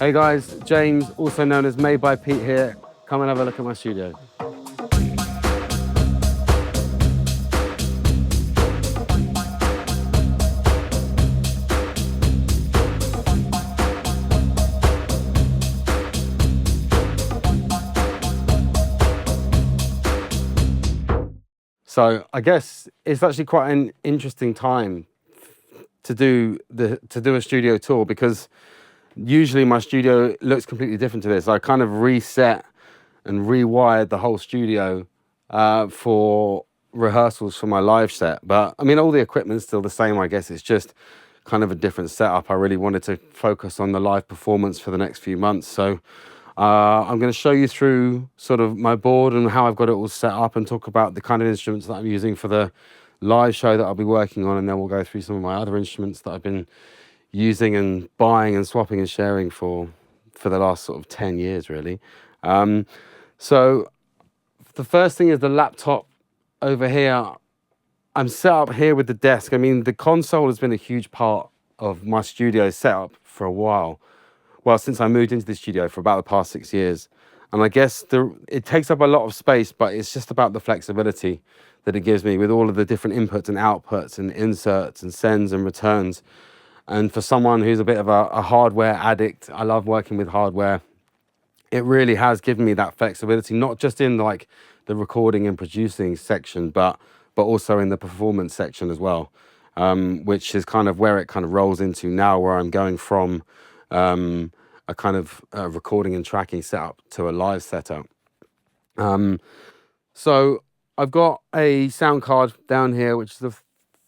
Hey guys, James, also known as Made by Pete here. Come and have a look at my studio. So I guess it's actually quite an interesting time to do a studio tour, because usually my studio looks completely different to this. I kind of reset and rewired the whole studio for rehearsals for my live set. But I mean, all the equipment's still the same, I guess. It's just kind of a different setup. I really wanted to focus on the live performance for the next few months. So I'm going to show you through sort of my board and how I've got it all set up, and talk about the kind of instruments that I'm using for the live show that I'll be working on. And then we'll go through some of my other instruments that I've been using and buying and swapping and sharing for the last sort of 10 years, really. So the first thing is the laptop over here. I'm set up here with the desk. I mean, the console has been a huge part of my studio setup for a while. Well, since I moved into the studio for about the past 6 years. And I guess it takes up a lot of space, but it's just about the flexibility that it gives me with all of the different inputs and outputs and inserts and sends and returns. And for someone who's a bit of a hardware addict, I love working with hardware. It really has given me that flexibility, not just in like the recording and producing section, but also in the performance section as well, which is kind of where it kind of rolls into now, where I'm going from a kind of recording and tracking setup to a live setup. So I've got a sound card down here, which is a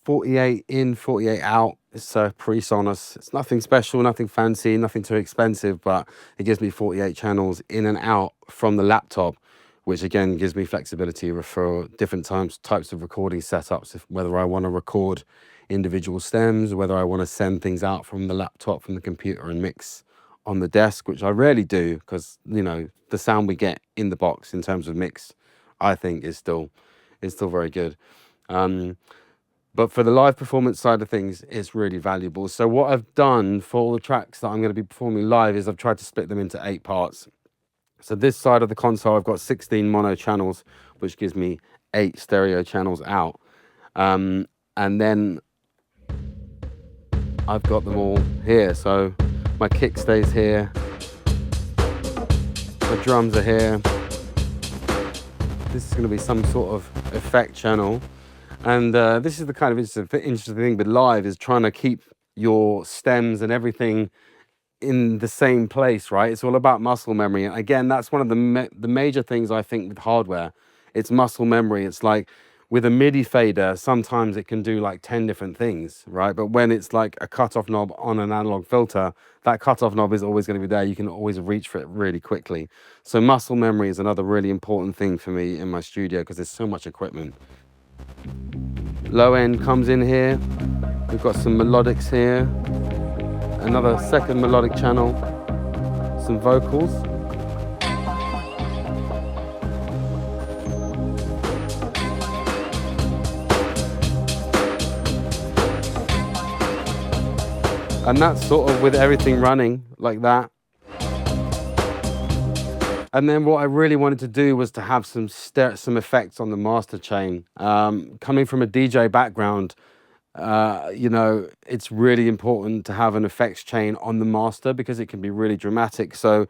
48 in, 48 out. It's pre-Sonos. It's nothing special, nothing fancy, nothing too expensive, but it gives me 48 channels in and out from the laptop, which again gives me flexibility for different types of recording setups, whether I want to record individual stems, whether I want to send things out from the laptop, from the computer, and mix on the desk, which I rarely do, because the sound we get in the box in terms of mix, I think is still very good. But for the live performance side of things, it's really valuable. So what I've done for all the tracks that I'm going to be performing live is I've tried to split them into 8 parts. So this side of the console, I've got 16 mono channels, which gives me 8 stereo channels out. And then I've got them all here. So my kick stays here, my drums are here. This is going to be some sort of effect channel. And this is the kind of interesting thing with live, is trying to keep your stems and everything in the same place, right? It's all about muscle memory. And again, that's one of the major things I think with hardware. It's muscle memory. It's like with a MIDI fader, sometimes it can do like 10 different things, right? But when it's like a cutoff knob on an analog filter, that cutoff knob is always going to be there. You can always reach for it really quickly. So muscle memory is another really important thing for me in my studio, because there's so much equipment. Low end comes in here. We've got some melodics here, another second melodic channel, some vocals. And that's sort of with everything running like that. And then what I really wanted to do was to have some effects on the master chain. Coming from a DJ background, it's really important to have an effects chain on the master, because it can be really dramatic. So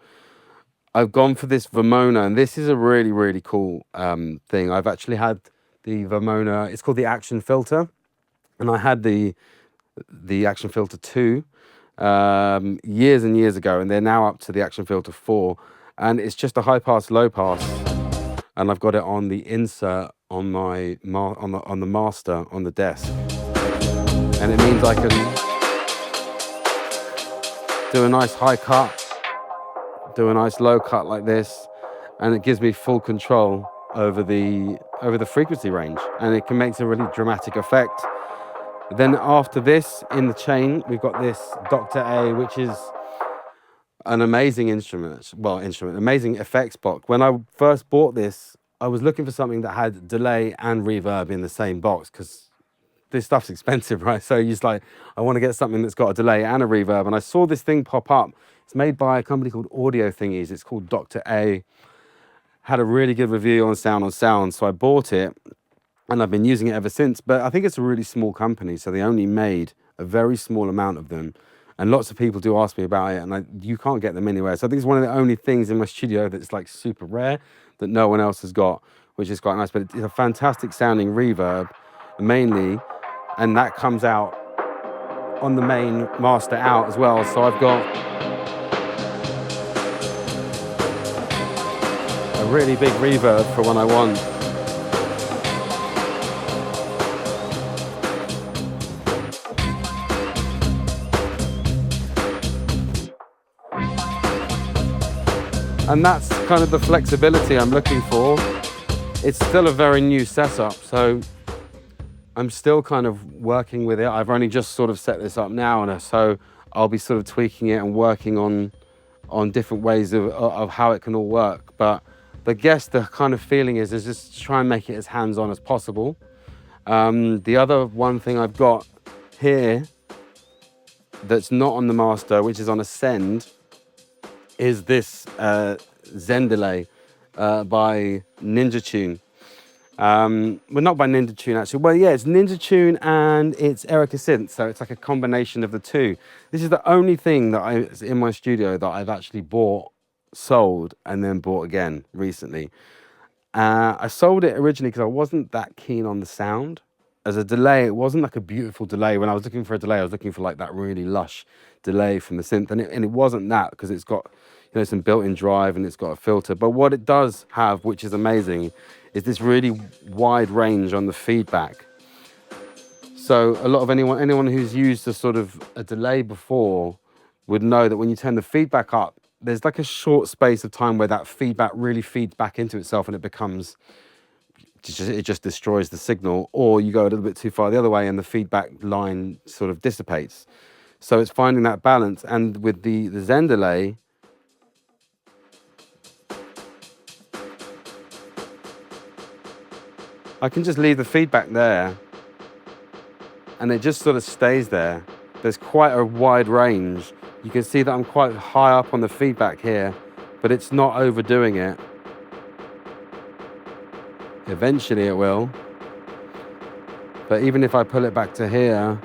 I've gone for this Vermona, and this is a really, really cool thing. I've actually had the Vermona, it's called the Action Filter, and I had the Action Filter 2 years and years ago, and they're now up to the Action Filter 4. And it's just a high pass, low pass, and I've got it on the insert on my on the master on the desk, and it means I can do a nice high cut, do a nice low cut like this, and it gives me full control over the frequency range, and it can make a really dramatic effect. Then after this, in the chain, we've got this Dr. A, which is an amazing amazing effects box. When I first bought this, I was looking for something that had delay and reverb in the same box, because this stuff's expensive, right? So you're just like, I want to get something that's got a delay and a reverb. And I saw this thing pop up. It's It's made by a company called Audio Thingies. It's called Dr. A. Had a really good review on Sound, so I bought it and I've been using it ever since. But I think it's a really small company, so they only made a very small amount of them. And lots of people do ask me about it, and you can't get them anywhere. So I think it's one of the only things in my studio that's like super rare that no one else has got, which is quite nice. But it's a fantastic sounding reverb, mainly, and that comes out on the main master out as well. So I've got a really big reverb for when I want. And that's kind of the flexibility I'm looking for. It's still a very new setup, so I'm still kind of working with it. I've only just sort of set this up now, and so I'll be sort of tweaking it and working on different ways of how it can all work. But I guess the kind of feeling is just try and make it as hands-on as possible. The other one thing I've got here that's not on the master, which is on a send, is this Zen Delay by Ninja Tune. Well, not by Ninja Tune actually. Well, yeah, it's Ninja Tune and it's Erica Synth, so it's like a combination of the two. This is the only thing that in my studio that I've actually bought, sold, and then bought again recently. I sold it originally because I wasn't that keen on the sound. As a delay, it wasn't like a beautiful delay. When I was looking for a delay, I was looking for like that really lush delay from the synth, and it wasn't that, because it's got, you know, some built-in drive and it's got a filter. But what it does have, which is amazing, is this really wide range on the feedback. So a lot of anyone who's used a delay before would know that when you turn the feedback up, there's like a short space of time where that feedback really feeds back into itself, and it just destroys the signal, or you go a little bit too far the other way and the feedback line sort of dissipates. So it's finding that balance. And with the Zen Delay, I can just leave the feedback there and it just sort of stays there. There's quite a wide range. You can see that I'm quite high up on the feedback here, but it's not overdoing it. Eventually it will. But even if I pull it back to here,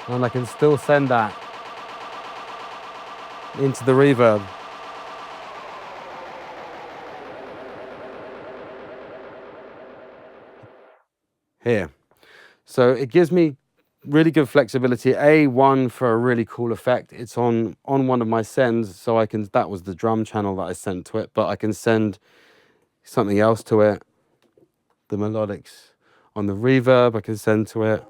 and I can still send that into the reverb. Here. So it gives me really good flexibility. One for a really cool effect. It's on one of my sends, so that was the drum channel that I sent to it, but I can send something else to it. The melodics on the reverb I can send to it.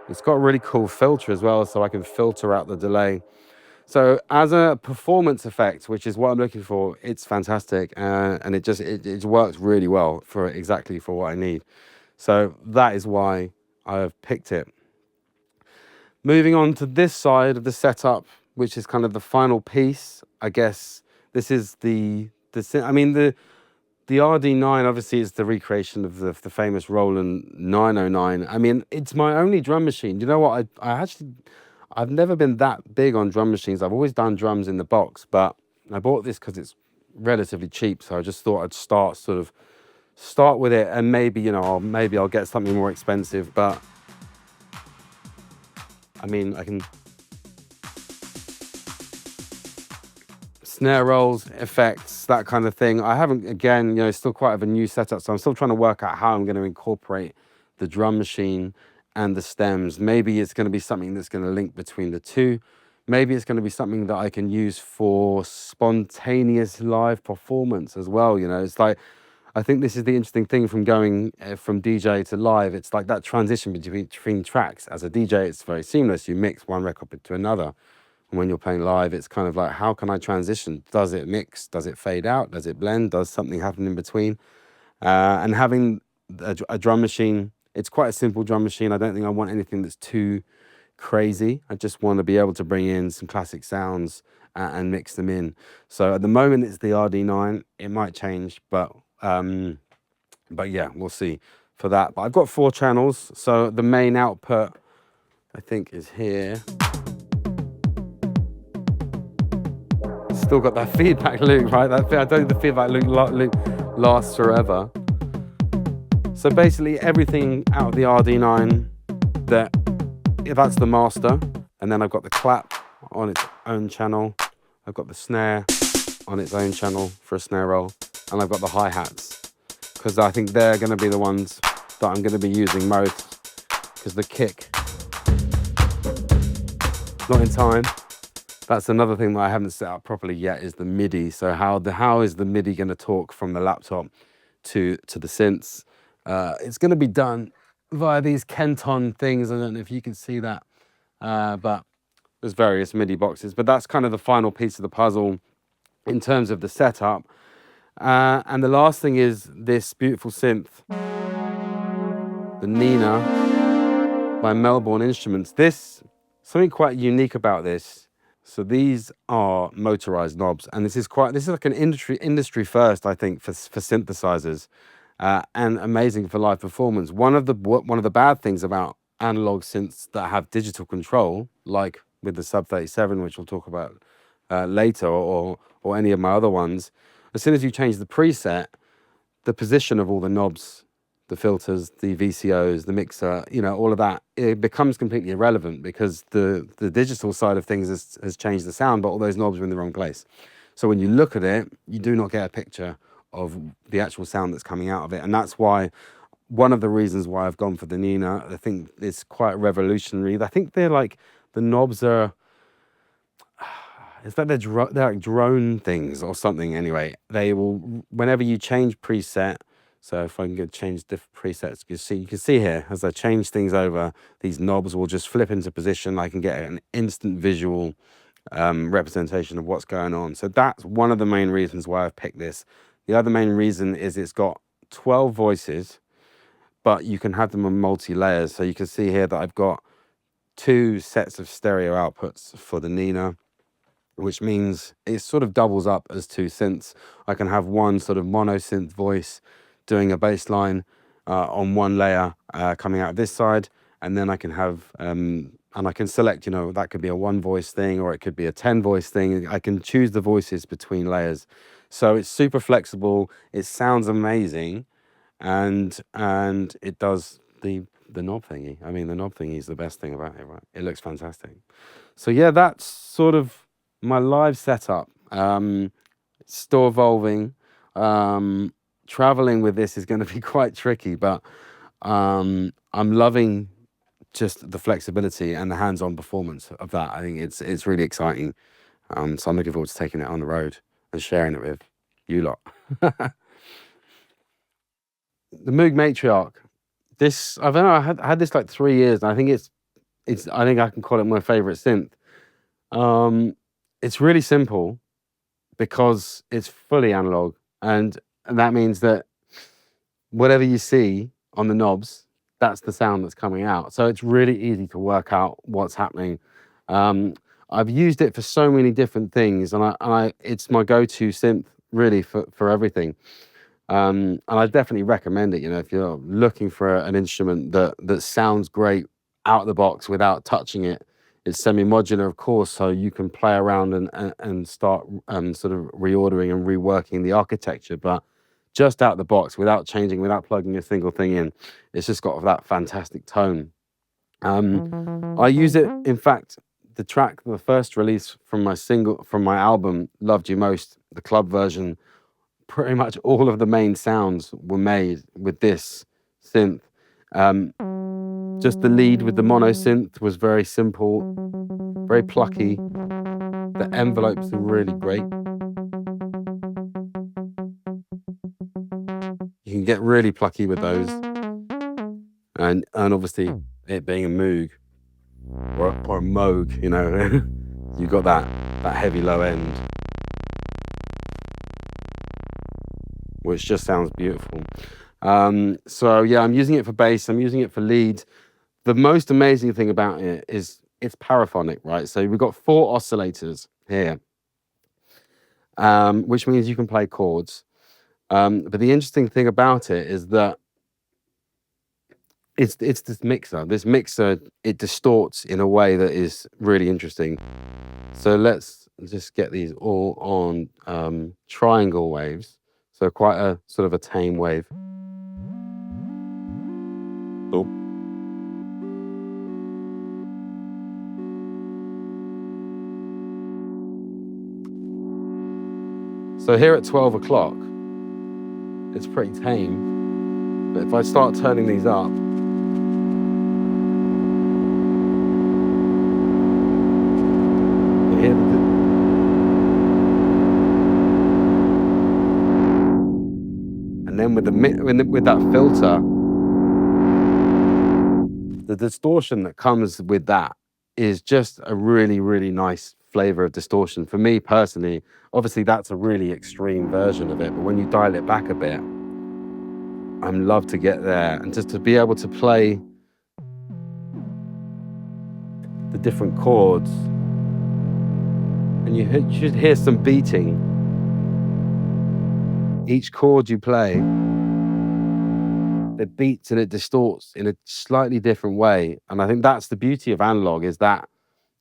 It's got a really cool filter as well, so I can filter out the delay. So as a performance effect, which is what I'm looking for, it's fantastic, and it works really well exactly for what I need. So that is why I've picked it. Moving on to this side of the setup, which is kind of the final piece, I guess. This is the RD9 obviously is the recreation of the famous Roland 909. I mean, it's my only drum machine. You know what? I've never been that big on drum machines. I've always done drums in the box, but I bought this because it's relatively cheap. So I just thought I'd start with it, and maybe I'll get something more expensive. But I mean, I can snare rolls, effects, that kind of thing. I haven't, again, still quite of a new setup, so I'm still trying to work out how I'm going to incorporate the drum machine and the stems. Maybe it's going to be something that's going to link between the two. Maybe it's going to be something that I can use for spontaneous live performance as well. It's like, I think this is the interesting thing from going from DJ to live. It's like that transition between tracks. As a DJ, it's very seamless. You mix one record to another. And when you're playing live, it's kind of like, how can I transition? Does it mix? Does it fade out? Does it blend? Does something happen in between? And having a drum machine It's quite a simple drum machine. I don't think I want anything that's too crazy. I just want to be able to bring in some classic sounds and mix them in. So at the moment it's the RD9. It might change, but yeah, we'll see for that. But I've got 4 channels, so the main output I think is here. Still got that feedback loop, right? I don't think the feedback loop lasts forever. So basically everything out of the RD9, that's the master, and then I've got the clap on its own channel. I've got the snare on its own channel for a snare roll, and I've got the hi-hats, because I think they're going to be the ones that I'm going to be using most, because the kick, not in time. That's another thing that I haven't set up properly yet, is the MIDI. So how is the MIDI going to talk from the laptop to the synths? It's going to be done via these Kenton things. I don't know if you can see that, but there's various MIDI boxes. But that's kind of the final piece of the puzzle in terms of the setup. And the last thing is this beautiful synth, the Nina by Melbourne Instruments. Something quite unique about this. So these are motorized knobs, and this is like an industry first, I think, for synthesizers, and amazing for live performance. One of the bad things about analog synths that have digital control, like with the Sub 37, which we'll talk about later, or any of my other ones, as soon as you change the preset, the position of all the knobs, the filters, the VCOs, the mixer, all of that, it becomes completely irrelevant, because the digital side of things has changed the sound, but all those knobs are in the wrong place. So when you look at it, you do not get a picture of the actual sound that's coming out of it. And that's why, one of the reasons why I've gone for the Nina. I think it's quite revolutionary. I think they're like, the knobs are, it's like they're like drone things or something. Anyway, they will, whenever you change preset, so if I can change different presets, you can see here, as I change things over, these knobs will just flip into position. I can get an instant visual representation of what's going on. So that's one of the main reasons why I've picked this. The other main reason is it's got 12 voices, but you can have them on multi-layers. So you can see here that I've got 2 sets of stereo outputs for the Nina, which means it sort of doubles up as 2 synths. I can have one sort of mono synth voice doing a bass line on one layer coming out of this side, and then I can have, and I can select, that could be a 1 voice thing, or it could be a 10 voice thing. I can choose the voices between layers. So it's super flexible, it sounds amazing, and it does the knob thingy. I mean, the knob thingy is the best thing about it, right? It looks fantastic. So yeah, that's sort of my live setup. It's still evolving. Traveling with this is going to be quite tricky, but I'm loving just the flexibility and the hands-on performance of that. I think it's really exciting. So I'm looking forward to taking it on the road and sharing it with you lot. The Moog Matriarch. This, I don't know, I had this like 3 years, and I think I think I can call it my favorite synth. It's really simple because it's fully analog, and that means that whatever you see on the knobs, that's the sound that's coming out. So it's really easy to work out what's happening. I've used it for so many different things, and it's my go-to synth really for everything. And I definitely recommend it. If you're looking for an instrument that sounds great out of the box without touching it. It's semi-modular, of course, so you can play around and start sort of reordering and reworking the architecture, but just out the box, without changing, without plugging a single thing in, it's just got that fantastic tone. I use it, in fact, the first release from my album, Loved You Most, the club version, pretty much all of the main sounds were made with this synth. Just the lead with the mono synth was very simple, very plucky. The envelopes are really great. You can get really plucky with those. And obviously, it being a Moog or a Moog, you got that heavy low end, which just sounds beautiful. So yeah, I'm using it for bass, I'm using it for lead. The most amazing thing about it is it's paraphonic, right? So we've got 4 oscillators here, which means you can play chords. But the interesting thing about it is that it's this mixer. This mixer, it distorts in a way that is really interesting. So let's just get these all on triangle waves. So quite a sort of a tame wave. Oh. So here at 12 o'clock, it's pretty tame. But if I start turning these up, you hear and then with that filter, the distortion that comes with that is just a really, really nice flavor of distortion. For me personally, obviously that's a really extreme version of it, but when you dial it back a bit, I love to get there and just to be able to play the different chords, and you should hear some beating. Each chord you play, it beats and it distorts in a slightly different way, and I think that's the beauty of analog, is that,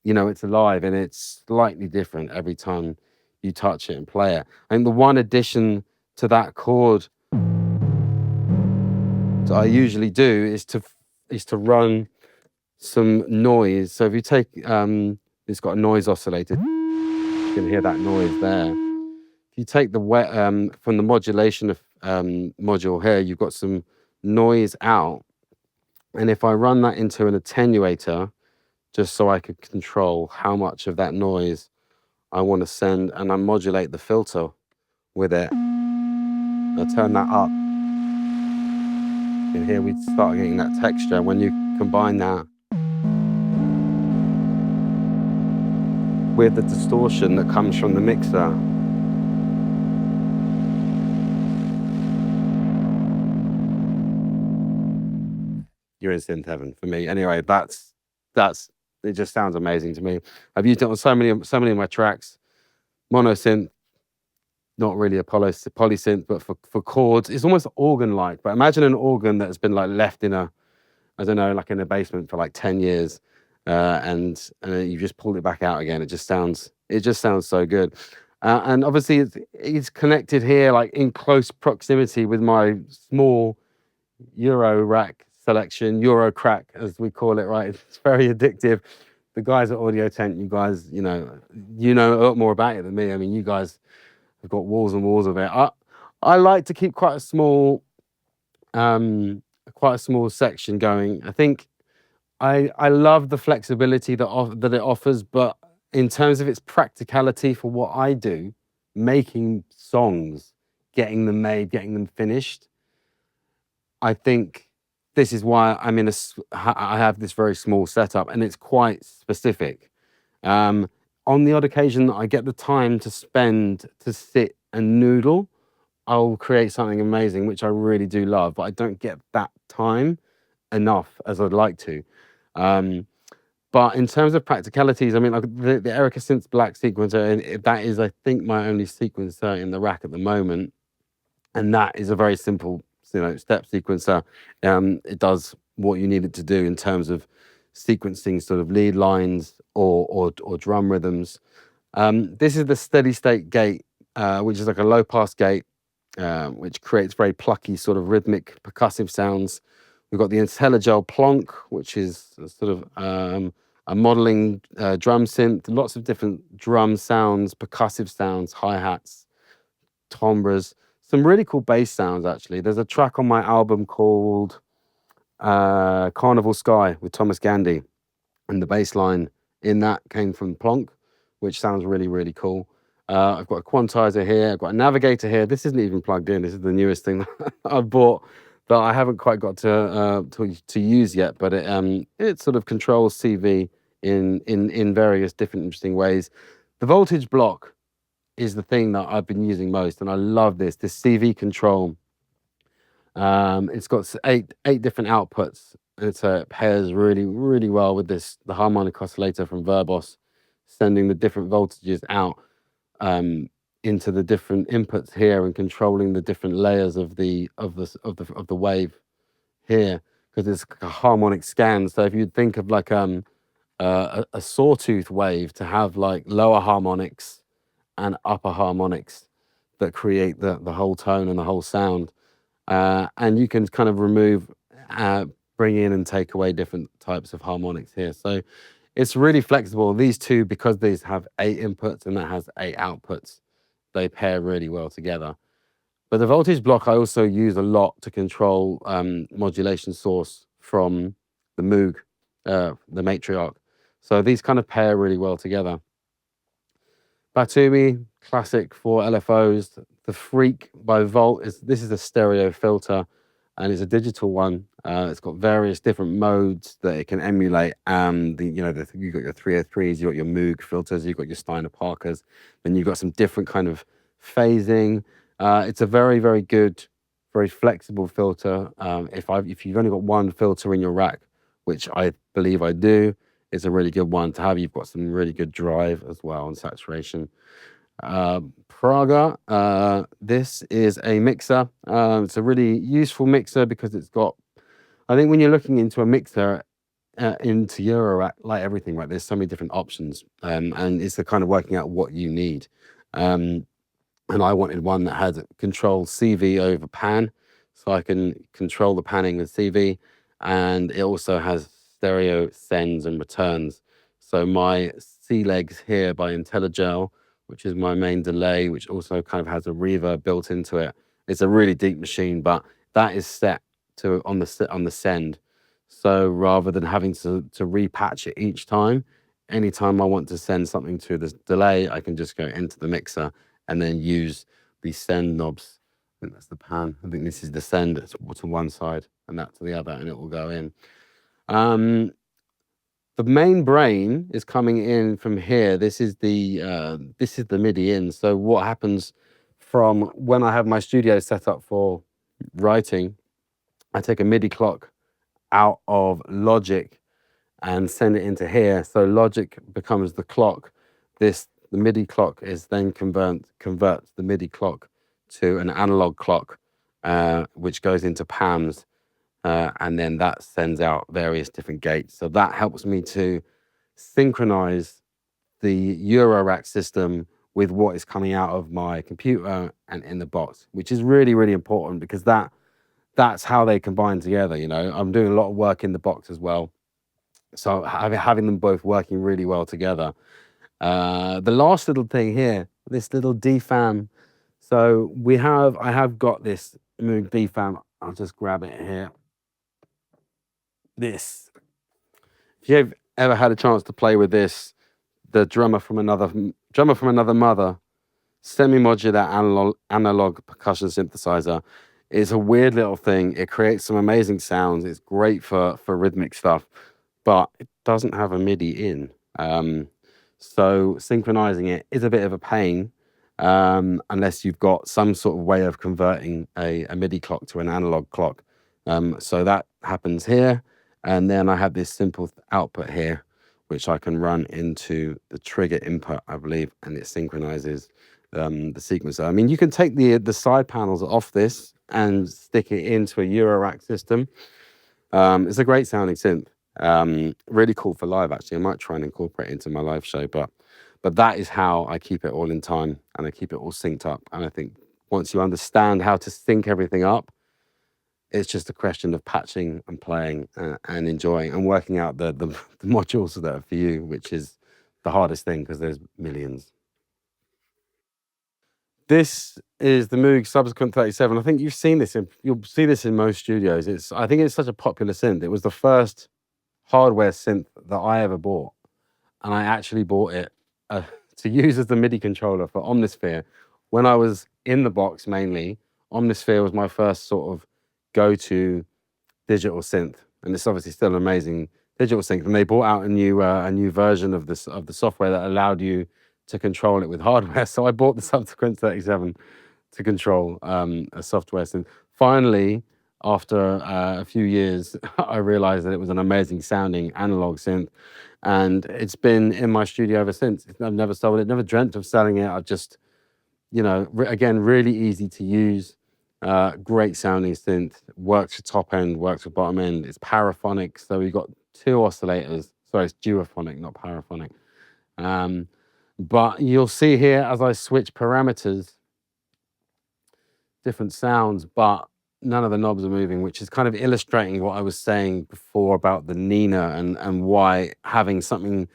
you know, it's alive and it's slightly different every time you touch it and play it. I think the one addition to that chord that I usually do is to run some noise. So if you take it's got a noise oscillator, you can hear that noise there. If you take the from the modulation of module here, you've got some noise out, and if I run that into an attenuator, just so I could control how much of that noise I want to send, and I modulate the filter with it, I turn that up, and here we start getting that texture. When you combine that with the distortion that comes from the mixer, you're in synth heaven for me. Anyway, that's it. Just sounds amazing to me. I've used it on so many of my tracks. Mono synth, not really a polysynth, but for chords, it's almost organ-like. But imagine an organ that's been like left in a, I don't know, like in a basement for like 10 years, and you just pulled it back out again. It just sounds so good. And obviously it's connected here, like in close proximity with my small Eurorack selection, Eurocrack as we call it, right? It's very addictive. The guys at Audiotent, you guys, you know a lot more about it than me. I mean, you guys have got walls and walls of it. I like to keep quite a small section going. I think I love the flexibility that it offers, but in terms of its practicality for what I do, making songs, getting them made, getting them finished, I think this is why I have this very small setup, and it's quite specific. On the odd occasion that I get the time to spend to sit and noodle, I'll create something amazing, which I really do love, but I don't get that time enough as I'd like to. But in terms of practicalities, I mean, like the Erica Synth Black sequencer, and that is, I think, my only sequencer in the rack at the moment, and that is a very simple, step sequencer. It does what you need it to do in terms of sequencing sort of lead lines or drum rhythms. This is the steady state gate, which is like a low pass gate, which creates very plucky sort of rhythmic percussive sounds. We've got the IntelliGel Plonk, which is sort of a modeling drum synth, lots of different drum sounds, percussive sounds, hi-hats, timbres, some really cool bass sounds, actually. There's a track on my album called Carnival Sky with Thomas Gandy, and the bass line in that came from Plonk, which sounds really, really cool. I've got a quantizer here. I've got a navigator here. This isn't even plugged in. This is the newest thing that I bought that I haven't quite got to use yet, but it sort of controls CV in various different interesting ways. The voltage block is the thing that I've been using most, and I love this CV control. It's got eight different outputs, and so it pairs really well with the harmonic oscillator from Verbos, sending the different voltages out into the different inputs here and controlling the different layers of the wave here, because it's a harmonic scan. So if you think of like a sawtooth wave, to have like lower harmonics and upper harmonics that create the whole tone and the whole sound. And you can kind of remove, bring in and take away different types of harmonics here. So it's really flexible. These two, because these have 8 inputs and that has 8 outputs, they pair really well together. But the voltage block I also use a lot to control modulation source from the Moog, the Matriarch. So these kind of pair really well together. Batumi, classic for LFOs. The Freak by Volt this is a stereo filter, and it's a digital one. It's got various different modes that it can emulate. You've got your 303s, you've got your Moog filters, you've got your Steiner Parkers, then you've got some different kind of phasing. It's a very good, very flexible filter. If you've only got one filter in your rack, which I believe I do, it's a really good one to have. You've got some really good drive as well and saturation. Praga, this is a mixer. It's a really useful mixer because it's got, I think when you're looking into a mixer, into Eurorack, like everything, right, there's so many different options, and it's the kind of working out what you need. And I wanted one that had control CV over pan, so I can control the panning with CV, and it also has stereo sends and returns. So my C legs here by Intelligel, which is my main delay, which also kind of has a reverb built into it. It's a really deep machine, but that is set to on the send. So rather than having to repatch it each time, anytime I want to send something to the delay, I can just go into the mixer and then use these send knobs. I think that's the pan. I think this is the send to one side and that to the other, and it will go in. The main brain is coming in from here. This is the MIDI in. So what happens from when I have my studio set up for writing, I take a MIDI clock out of Logic and send it into here. So Logic becomes the clock. The MIDI clock is then converts the MIDI clock to an analog clock, which goes into PAMs. And then that sends out various different gates. So that helps me to synchronize the Eurorack system with what is coming out of my computer and in the box, which is really important, because that's how they combine together. You know, I'm doing a lot of work in the box as well. So having them both working really well together. The last little thing here, this little DFAM. So I have got this Moog DFAM. I'll just grab it here. This, if you've ever had a chance to play with this, the drummer from another mother, semi-modular analog percussion synthesizer, is a weird little thing. It creates some amazing sounds. It's great for rhythmic stuff, but it doesn't have a MIDI in. So synchronizing it is a bit of a pain, unless you've got some sort of way of converting a MIDI clock to an analog clock. So that happens here. And then I have this simple output here, which I can run into the trigger input, I believe, and it synchronizes the sequencer. I mean, you can take the side panels off this and stick it into a Eurorack system. It's a great sounding synth. Really cool for live, actually. I might try and incorporate it into my live show, but that is how I keep it all in time, and I keep it all synced up. And I think once you understand how to sync everything up, it's just a question of patching and playing and enjoying and working out the modules that are for you, which is the hardest thing because there's millions. This is the Moog Subsequent 37. I think you'll see this in most studios. I think it's such a popular synth. It was the first hardware synth that I ever bought, and I actually bought it to use as the MIDI controller for Omnisphere. When I was in the box mainly, Omnisphere was my first sort of go-to digital synth, and it's obviously still an amazing digital synth. And they brought out a new version of the software that allowed you to control it with hardware. So I bought the Subsequent 37 to control a software synth. Finally, after a few years, I realized that it was an amazing sounding analog synth, and it's been in my studio ever since. I've never sold it, never dreamt of selling it. I just, you know, again, really easy to use, great sounding synth, works for top end, works for bottom end. It's paraphonic, so we've got two oscillators. Sorry, it's duophonic, not paraphonic. But you'll see here as I switch parameters, different sounds, but none of the knobs are moving, which is kind of illustrating what I was saying before about the Nina and why having something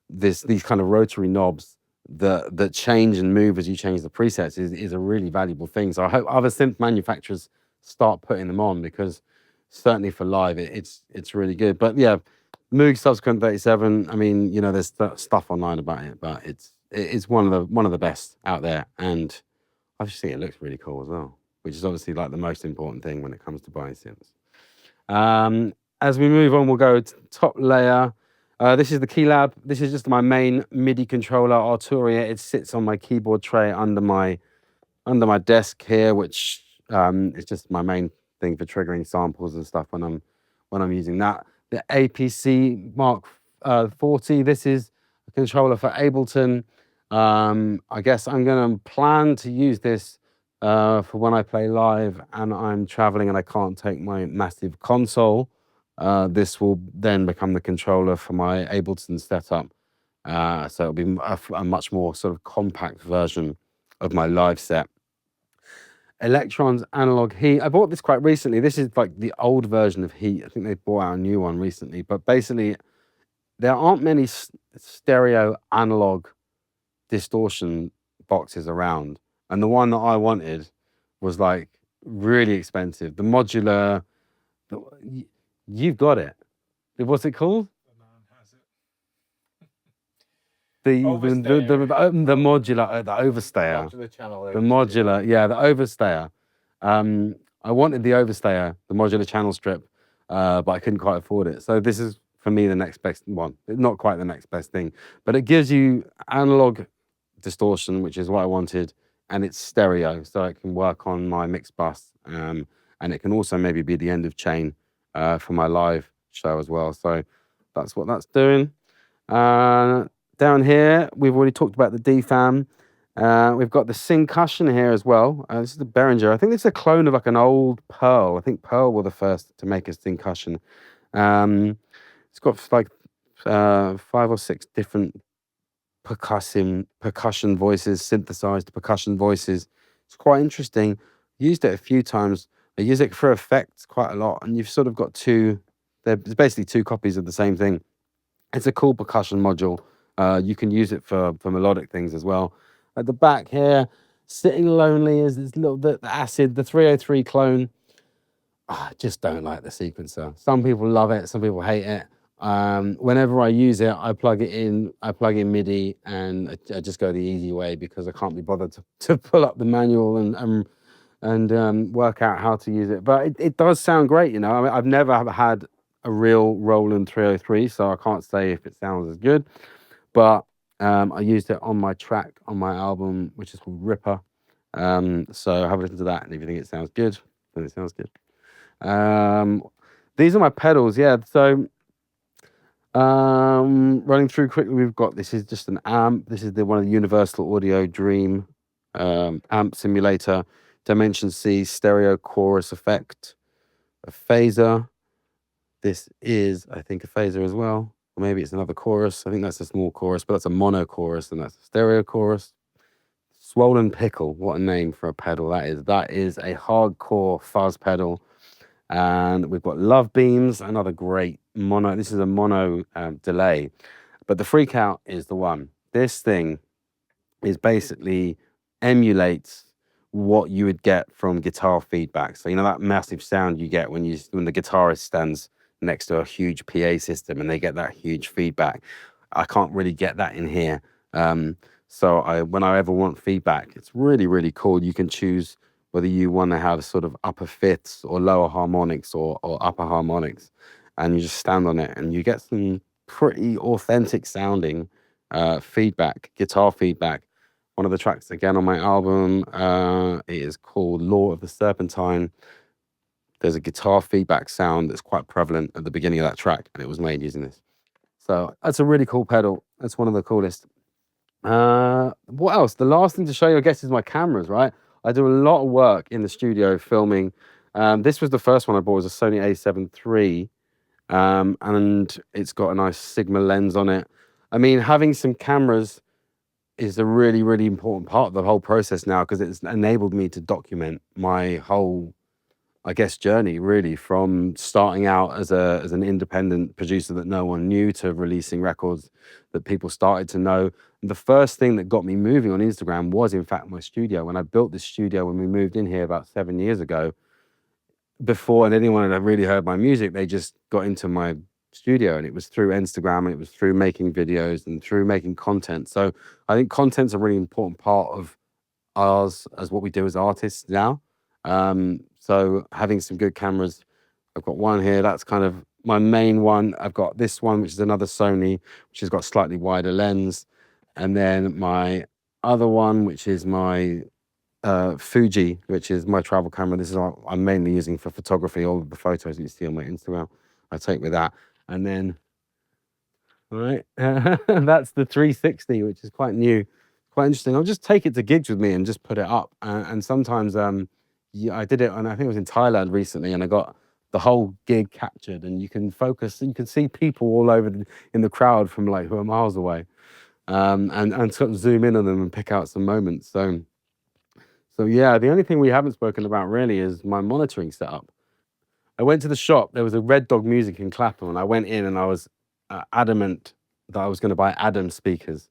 these kind of rotary knobs that change and move as you change the presets is a really valuable thing. So I hope other synth manufacturers start putting them on, because certainly for live it's really good. But yeah, Moog Subsequent 37. I mean, you know, there's stuff online about it, but it's one of the best out there, and I just think it looks really cool as well, which is obviously like the most important thing when it comes to buying synths. As we move on, we'll go to top layer. This is the Keylab. This is just my main MIDI controller, Arturia. It sits on my keyboard tray under my desk here, which is just my main thing for triggering samples and stuff when I'm using that. The APC Mark 40. This is a controller for Ableton. I guess I'm going to plan to use this for when I play live and I'm traveling and I can't take my massive console. This will then become the controller for my Ableton setup. So it'll be a much more sort of compact version of my live set. Electrons Analog Heat. I bought this quite recently. This is like the old version of Heat. I think they brought out a new one recently. But basically, there aren't many stereo analog distortion boxes around. And the one that I wanted was like really expensive. The Modular, you've got it. What's it called? The Modular, the Overstayer. The Modular, yeah, the Overstayer. I wanted the Overstayer, the Modular channel strip, but I couldn't quite afford it. So this is, for me, the next best one. Not quite the next best thing, but it gives you analog distortion, which is what I wanted, and it's stereo, so it can work on my mix bus, and it can also maybe be the end of chain for my live show as well. So that's what that's doing. Down here, we've already talked about the DFAM. We've got the Syncussion here as well. This is the Behringer. I think this is a clone of like an old Pearl. I think Pearl were the first to make a Syncussion. It's got like 5 or 6 different percussion voices, synthesized percussion voices. It's quite interesting. Used it a few times. I use it for effects quite a lot, and you've sort of got there's basically 2 copies of the same thing. It's a cool percussion module. You can use it for melodic things as well. At the back here, sitting lonely is this little the Acid, the 303 clone. I just don't like the sequencer. Some people love it, some people hate it. Whenever I use it, I plug in MIDI, and I just go the easy way because I can't be bothered to pull up the manual and work out how to use it. But it does sound great, you know. I mean, I've never had a real Roland 303, so I can't say if it sounds as good. But I used it on my track on my album, which is called Ripper. So have a listen to that, and if you think it sounds good, then it sounds good. These are my pedals, yeah. So running through quickly, we've got, this is just an amp. This is one of the Universal Audio Dream amp simulator, Dimension C stereo chorus effect, a phaser. This is, I think, a phaser as well. Or maybe it's another chorus. I think that's a small chorus, but that's a mono chorus, and that's a stereo chorus. Swollen Pickle, what a name for a pedal that is. That is a hardcore fuzz pedal. And we've got Love Beams, another great mono. This is a mono delay, but the Freak Out is the one. This thing is basically emulates what you would get from guitar feedback. So you know that massive sound you get when the guitarist stands next to a huge PA system and they get that huge feedback. I can't really get that in here. So when I ever want feedback, it's really, really cool. You can choose whether you want to have sort of upper fifths or lower harmonics or upper harmonics, and you just stand on it and you get some pretty authentic sounding feedback, guitar feedback. One of the tracks again on my album, it is called Law of the Serpentine. there's a guitar feedback sound that's quite prevalent at the beginning of that track, and it was made using this. So that's a really cool pedal. That's one of the coolest. What else? The last thing to show you, I guess, is my cameras, right? I do a lot of work in the studio filming. This was the first one I bought, was a Sony A7 III, and it's got a nice Sigma lens on it. I mean, having some cameras is a really, really important part of the whole process now, because it's enabled me to document my whole, I guess, journey, really, from starting out as an independent producer that no one knew to releasing records that people started to know. And the first thing that got me moving on Instagram was, in fact, my studio. When I built this studio, when we moved in here about 7 years ago, before anyone had really heard my music, they just got into my studio, and it was through Instagram, and it was through making videos and through making content. So I think content's a really important part of ours as what we do as artists now. So having some good cameras, I've got one here, that's kind of my main one. I've got this one, which is another Sony, which has got slightly wider lens. And then my other one, which is my Fuji, which is my travel camera. This is what I'm mainly using for photography. All of the photos that you see on my Instagram, I take with that. And then, all right, that's the 360, which is quite new, quite interesting. I'll just take it to gigs with me and just put it up. And sometimes, yeah, I did it, and I think it was in Thailand recently, and I got the whole gig captured, and you can focus, you can see people all over in the crowd from like who are miles away, and sort of zoom in on them and pick out some moments. So yeah, the only thing we haven't spoken about really is my monitoring setup. I went to the shop. There was a Red Dog Music in Clapham, and I went in and I was adamant that I was going to buy Adam speakers.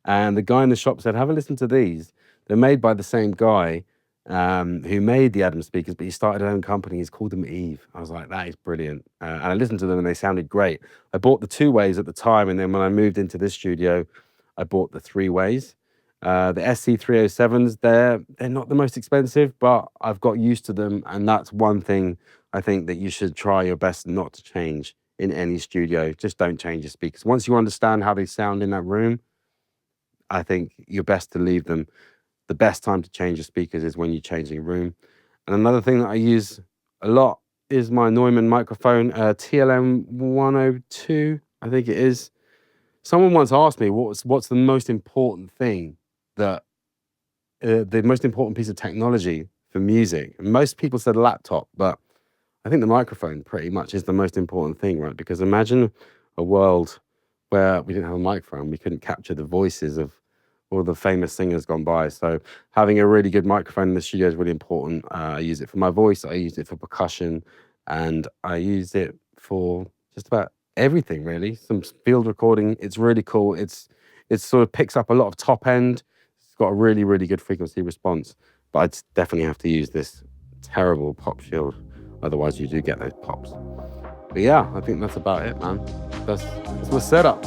And the guy in the shop said, "Have a listen to these. They're made by the same guy who made the Adam speakers, but he started his own company. He's called them Eve." I was like, "That is brilliant." And I listened to them, and they sounded great. I bought the 2-ways at the time, and then when I moved into this studio, I bought the 3-ways. The SC307s, they're not the most expensive, but I've got used to them, and that's one thing I think that you should try your best not to change in any studio. Just don't change your speakers. Once you understand how they sound in that room, I think you're best to leave them. The best time to change your speakers is when you're changing a room. And another thing that I use a lot is my Neumann microphone, TLM 102, I think it is. Someone once asked me what's the most important thing that the most important piece of technology for music. And most people said laptop, but I think the microphone pretty much is the most important thing, right? Because imagine a world where we didn't have a microphone, we couldn't capture the voices of all the famous singers gone by. So having a really good microphone in the studio is really important. I use it for my voice, I use it for percussion, and I use it for just about everything, really. Some field recording, it's really cool. It sort of picks up a lot of top end. It's got a really, really good frequency response, but I'd definitely have to use this terrible pop shield. Otherwise you do get those pops. But yeah, I think that's about it, man. That's my setup.